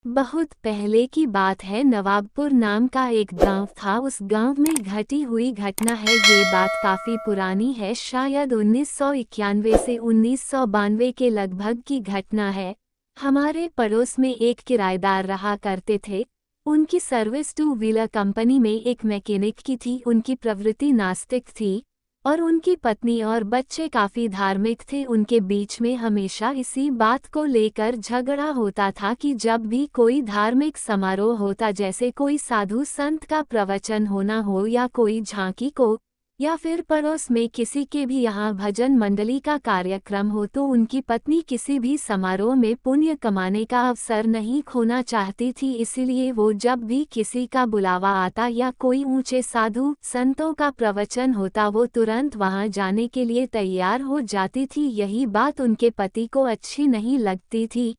बहुत पहले की बात है। नवाबपुर नाम का एक गांव था। उस गांव में घटी हुई घटना है। ये बात काफी पुरानी है, शायद 1991 से 1992 के लगभग की घटना है। हमारे पड़ोस में एक किराएदार रहा करते थे। उनकी सर्विस टू व्हीलर कंपनी में एक मैकेनिक की थी। उनकी प्रवृत्ति नास्तिक थी और उनकी पत्नी और बच्चे काफी धार्मिक थे। उनके बीच में हमेशा इसी बात को लेकर झगड़ा होता था कि जब भी कोई धार्मिक समारोह होता, जैसे कोई साधु संत का प्रवचन होना हो या कोई झांकी को, या फिर पड़ोस में किसी के भी यहाँ भजन मंडली का कार्यक्रम हो, तो उनकी पत्नी किसी भी समारोह में पुण्य कमाने का अवसर नहीं खोना चाहती थी। इसीलिए वो जब भी किसी का बुलावा आता या कोई ऊंचे साधु संतों का प्रवचन होता, वो तुरंत वहां जाने के लिए तैयार हो जाती थी। यही बात उनके पति को अच्छी नहीं लगती थी,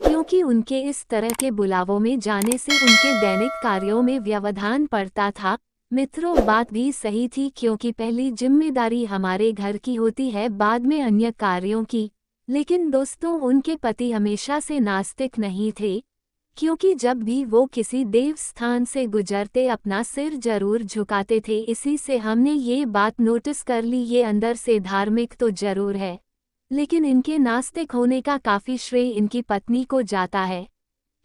क्योंकि उनके इस तरह के बुलावों में जाने से उनके दैनिक कार्यों में व्यवधान पड़ता था। मित्रों, बात भी सही थी, क्योंकि पहली जिम्मेदारी हमारे घर की होती है, बाद में अन्य कार्यों की। लेकिन दोस्तों, उनके पति हमेशा से नास्तिक नहीं थे, क्योंकि जब भी वो किसी देव स्थान से गुजरते अपना सिर जरूर झुकाते थे। इसी से हमने ये बात नोटिस कर ली, ये अंदर से धार्मिक तो जरूर है, लेकिन इनके नास्तिक होने का काफी श्रेय इनकी पत्नी को जाता है,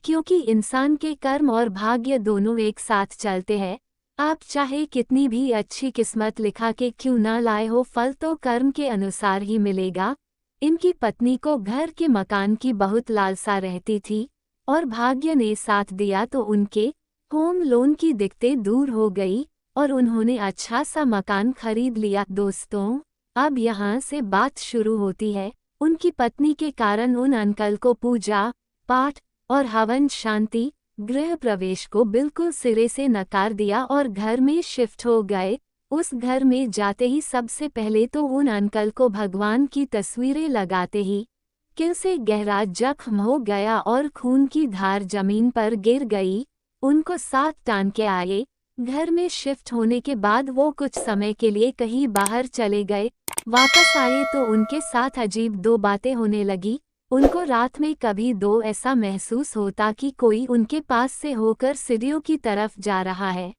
क्योंकि इंसान के कर्म और भाग्य दोनों एक साथ चलते हैं। आप चाहे कितनी भी अच्छी किस्मत लिखा के क्यों ना लाए हो, फल तो कर्म के अनुसार ही मिलेगा। इनकी पत्नी को घर के मकान की बहुत लालसा रहती थी, और भाग्य ने साथ दिया तो उनके होम लोन की दिक्कतें दूर हो गई और उन्होंने अच्छा सा मकान खरीद लिया। दोस्तों, अब यहाँ से बात शुरू होती है। उनकी पत्नी के कारण उन अंकल को पूजा पाठ और हवन शांति गृह प्रवेश को बिल्कुल सिरे से नकार दिया और घर में शिफ्ट हो गए। उस घर में जाते ही सबसे पहले तो उन अंकल को भगवान की तस्वीरें लगाते ही किल से गहरा जख्म हो गया और खून की धार जमीन पर गिर गई। उनको साथ टान के आए। घर में शिफ्ट होने के बाद वो कुछ समय के लिए कहीं बाहर चले गए। वापस आए तो उनके साथ अजीब दो बातें होने लगी। उनको रात में कभी दो ऐसा महसूस होता कि कोई उनके पास से होकर सीढ़ियों की तरफ जा रहा है,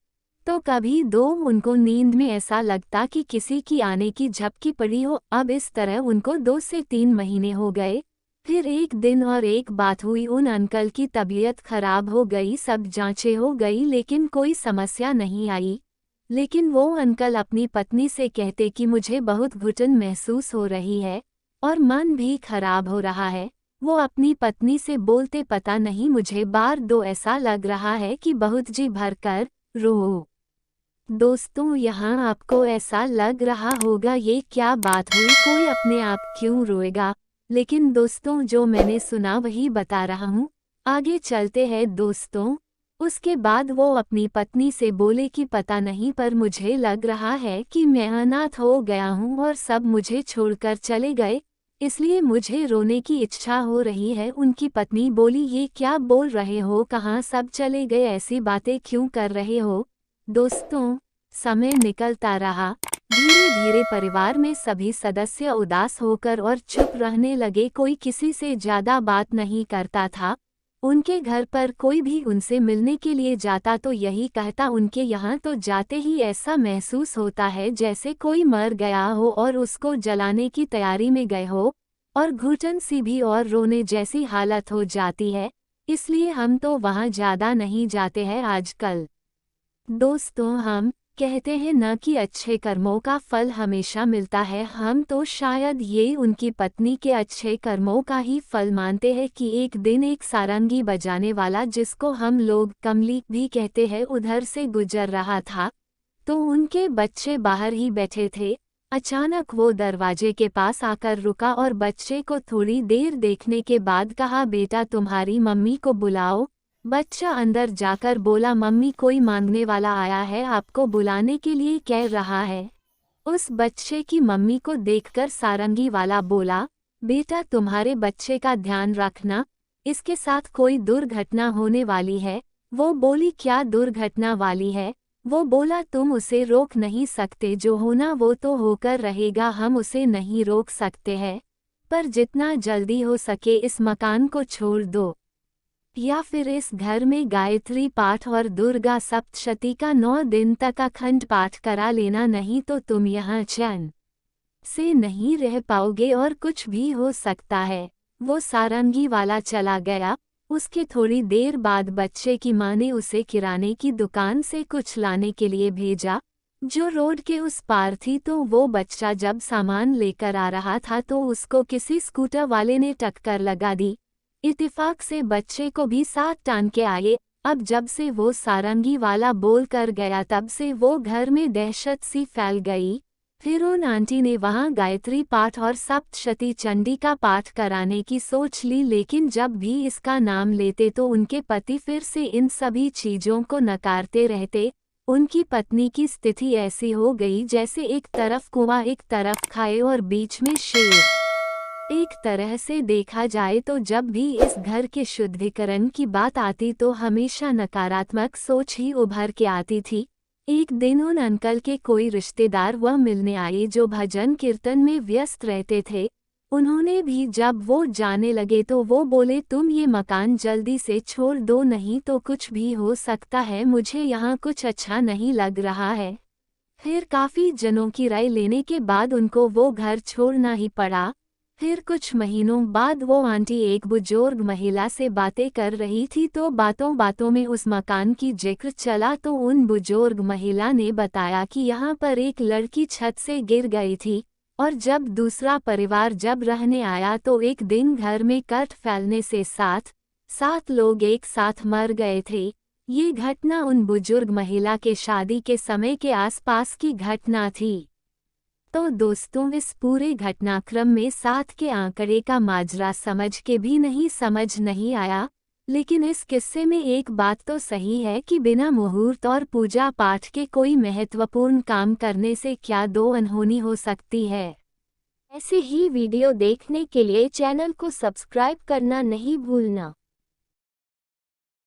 तो कभी दो उनको नींद में ऐसा लगता कि किसी की आने की झपकी पड़ी हो। अब इस तरह उनको 2 से 3 महीने हो गए। फिर एक दिन और एक बात हुई, उन अंकल की तबीयत खराब हो गई। सब जांचें हो गई लेकिन कोई समस्या नहीं आई। लेकिन वो अंकल अपनी पत्नी से कहते कि मुझे बहुत घुटन महसूस हो रही है और मन भी खराब हो रहा है। वो अपनी पत्नी से बोलते, पता नहीं मुझे बार दो ऐसा लग रहा है कि बहुत जी भरकर रो। दोस्तों, यहाँ आपको ऐसा लग रहा होगा ये क्या बात हुई, कोई अपने आप क्यों रोएगा। लेकिन दोस्तों, जो मैंने सुना वही बता रहा हूँ। आगे चलते हैं दोस्तों। उसके बाद वो अपनी पत्नी से बोले कि पता नहीं, पर मुझे लग रहा है कि मैं अनाथ हो गया हूँ और सब मुझे छोड़कर चले गए, इसलिए मुझे रोने की इच्छा हो रही है। उनकी पत्नी बोली, ये क्या बोल रहे हो, कहाँ सब चले गए, ऐसी बातें क्यों कर रहे हो। दोस्तों, समय निकलता रहा। धीरे धीरे परिवार में सभी सदस्य उदास होकर और चुप रहने लगे। कोई किसी से ज्यादा बात नहीं करता था। उनके घर पर कोई भी उनसे मिलने के लिए जाता तो यही कहता, उनके यहाँ तो जाते ही ऐसा महसूस होता है जैसे कोई मर गया हो और उसको जलाने की तैयारी में गए हो, और घुटन सी भी और रोने जैसी हालत हो जाती है, इसलिए हम तो वहाँ ज्यादा नहीं जाते हैं आजकल। दोस्तों, हम कहते हैं न कि अच्छे कर्मों का फल हमेशा मिलता है। हम तो शायद ये उनकी पत्नी के अच्छे कर्मों का ही फल मानते हैं कि एक दिन एक सारंगी बजाने वाला, जिसको हम लोग कमली भी कहते हैं, उधर से गुजर रहा था। तो उनके बच्चे बाहर ही बैठे थे। अचानक वो दरवाजे के पास आकर रुका और बच्चे को थोड़ी देर देखने के बाद कहा, बेटा तुम्हारी मम्मी को बुलाओ। बच्चा अंदर जाकर बोला, मम्मी कोई मांगने वाला आया है, आपको बुलाने के लिए कह रहा है। उस बच्चे की मम्मी को देखकर सारंगी वाला बोला, बेटा तुम्हारे बच्चे का ध्यान रखना, इसके साथ कोई दुर्घटना होने वाली है। वो बोली, क्या दुर्घटना वाली है। वो बोला, तुम उसे रोक नहीं सकते, जो होना वो तो होकर रहेगा, हम उसे नहीं रोक सकते हैं, पर जितना जल्दी हो सके इस मकान को छोड़ दो। या फिर इस घर में गायत्री पाठ और दुर्गा सप्तशती का 9 दिन तक अखंड पाठ करा लेना, नहीं तो तुम यहाँ चैन से नहीं रह पाओगे और कुछ भी हो सकता है। वो सारंगी वाला चला गया। उसके थोड़ी देर बाद बच्चे की माँ ने उसे किराने की दुकान से कुछ लाने के लिए भेजा, जो रोड के उस पार थी। तो वो बच्चा जब सामान लेकर आ रहा था तो उसको किसी स्कूटर वाले ने टक्कर लगा दी। इत्तेफाक से बच्चे को भी साथ टान के आए। अब जब से वो सारंगी वाला बोल कर गया तब से वो घर में दहशत सी फैल गई। फिर उन आंटी ने वहाँ गायत्री पाठ और सप्तशती चंडी का पाठ कराने की सोच ली, लेकिन जब भी इसका नाम लेते तो उनके पति फिर से इन सभी चीज़ों को नकारते रहते। उनकी पत्नी की स्थिति ऐसी हो गई जैसे एक तरफ कुआं एक तरफ खाए और बीच में शेर। एक तरह से देखा जाए तो जब भी इस घर के शुद्धिकरण की बात आती तो हमेशा नकारात्मक सोच ही उभर के आती थी। एक दिन उन अंकल के कोई रिश्तेदार वह मिलने आए जो भजन कीर्तन में व्यस्त रहते थे। उन्होंने भी जब वो जाने लगे तो वो बोले, तुम ये मकान जल्दी से छोड़ दो, नहीं तो कुछ भी हो सकता है, मुझे यहाँ कुछ अच्छा नहीं लग रहा है। फिर काफ़ी जनों की राय लेने के बाद उनको वो घर छोड़ना ही पड़ा। फिर कुछ महीनों बाद वो आंटी एक बुजुर्ग महिला से बातें कर रही थी तो बातों बातों में उस मकान की जिक्र चला। तो उन बुजुर्ग महिला ने बताया कि यहाँ पर एक लड़की छत से गिर गई थी और जब दूसरा परिवार जब रहने आया तो एक दिन घर में कट फैलने से 7 लोग एक साथ मर गए थे। ये घटना उन बुजुर्ग महिला के शादी के समय के आसपास की घटना थी। तो दोस्तों, इस पूरे घटनाक्रम में 7 के आंकड़े का माजरा समझ के भी समझ नहीं आया। लेकिन इस किस्से में एक बात तो सही है कि बिना मुहूर्त और पूजा पाठ के कोई महत्वपूर्ण काम करने से क्या दो अनहोनी हो सकती है। ऐसे ही वीडियो देखने के लिए चैनल को सब्सक्राइब करना नहीं भूलना।